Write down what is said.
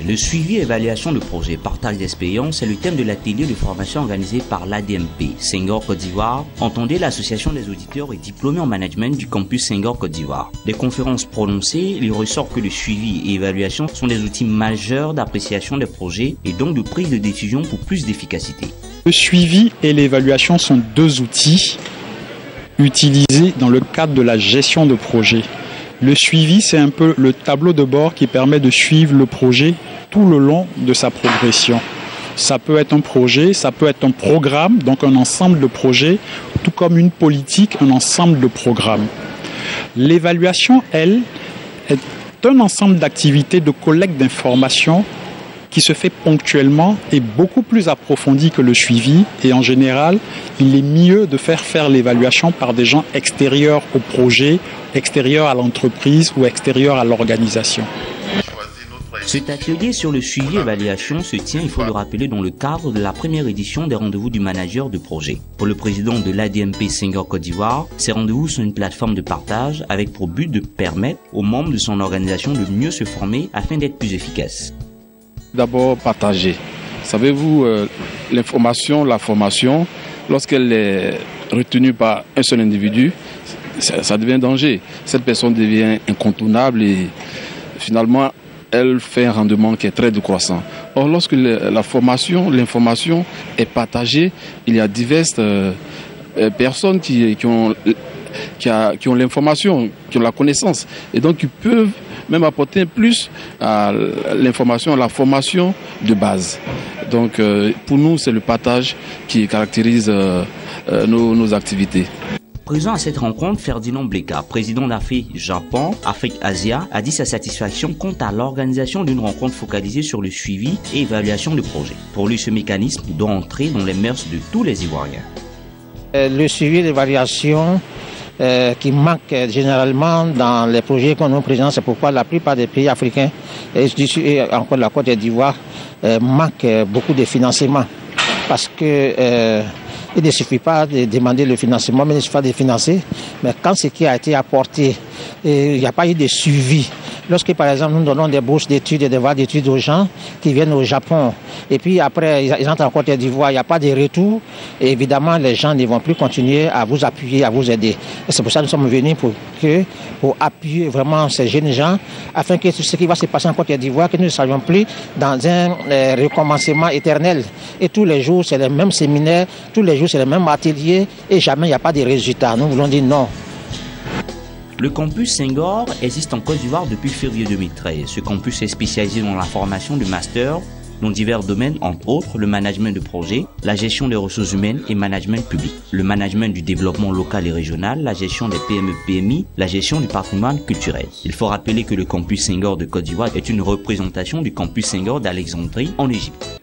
Le suivi et évaluation de projets, partage d'expérience est le thème de l'atelier de formation organisé par l'ADMP Senghor Côte d'Ivoire, entendez l'association des auditeurs et diplômés en management du campus Senghor Côte d'Ivoire. Des conférences prononcées, il ressort que le suivi et évaluation sont des outils majeurs d'appréciation des projets et donc de prise de décision pour plus d'efficacité. Le suivi et l'évaluation sont deux outils utilisés dans le cadre de la gestion de projet. Le suivi, c'est un peu le tableau de bord qui permet de suivre le projet tout le long de sa progression. Ça peut être un projet, ça peut être un programme, donc un ensemble de projets, tout comme une politique, un ensemble de programmes. L'évaluation, elle, est un ensemble d'activités de collecte d'informations qui se fait ponctuellement et beaucoup plus approfondi que le suivi. Et en général, il est mieux de faire l'évaluation par des gens extérieurs au projet, extérieurs à l'entreprise ou extérieurs à l'organisation. Cet atelier sur le suivi et évaluation se tient, il faut le rappeler, dans le cadre de la première édition des rendez-vous du manager de projet. Pour le président de l'ADMP Senghor Côte d'Ivoire, ces rendez-vous sont une plateforme de partage avec pour but de permettre aux membres de son organisation de mieux se former afin d'être plus efficaces. D'abord, partager. Savez-vous, l'information, la formation, lorsqu'elle est retenue par un seul individu, ça devient danger. Cette personne devient incontournable et finalement, elle fait un rendement qui est très décroissant. Or, lorsque la formation, l'information est partagée, il y a diverses personnes qui ont l'information, qui ont la connaissance et donc qui peuvent même apporter plus à l'information, à la formation de base. Donc pour nous, c'est le partage qui caractérise nos activités. Présent à cette rencontre, Ferdinand Bleka, président d'Afrique Japon, Afrique Asia, a dit sa satisfaction quant à l'organisation d'une rencontre focalisée sur le suivi et évaluation de projets. Pour lui, ce mécanisme doit entrer dans les mœurs de tous les Ivoiriens. Le suivi et l'évaluation qui manque généralement dans les projets qu'on nous présente, c'est pourquoi la plupart des pays africains, et encore la Côte d'Ivoire, manquent beaucoup de financement. Parce que il ne suffit pas de demander le financement, mais il suffit de financer. Mais quand ce qui a été apporté, il n'y a pas eu de suivi. Lorsque, par exemple, nous donnons des bourses d'études et des voies d'études aux gens qui viennent au Japon, et puis après, ils entrent en Côte d'Ivoire, il n'y a pas de retour, et évidemment, les gens ne vont plus continuer à vous appuyer, à vous aider. Et c'est pour ça que nous sommes venus pour appuyer vraiment ces jeunes gens, afin que ce qui va se passer en Côte d'Ivoire, que nous ne soyons plus dans un recommencement éternel. Et tous les jours, c'est les mêmes séminaires, tous les jours, c'est les mêmes ateliers, et jamais il n'y a pas de résultats. Nous voulons dire non. Le campus Senghor existe en Côte d'Ivoire depuis février 2013. Ce campus est spécialisé dans la formation de master dans divers domaines, entre autres le management de projet, la gestion des ressources humaines et management public, le management du développement local et régional, la gestion des PME-PMI, la gestion du patrimoine culturel. Il faut rappeler que le campus Senghor de Côte d'Ivoire est une représentation du campus Senghor d'Alexandrie en Égypte.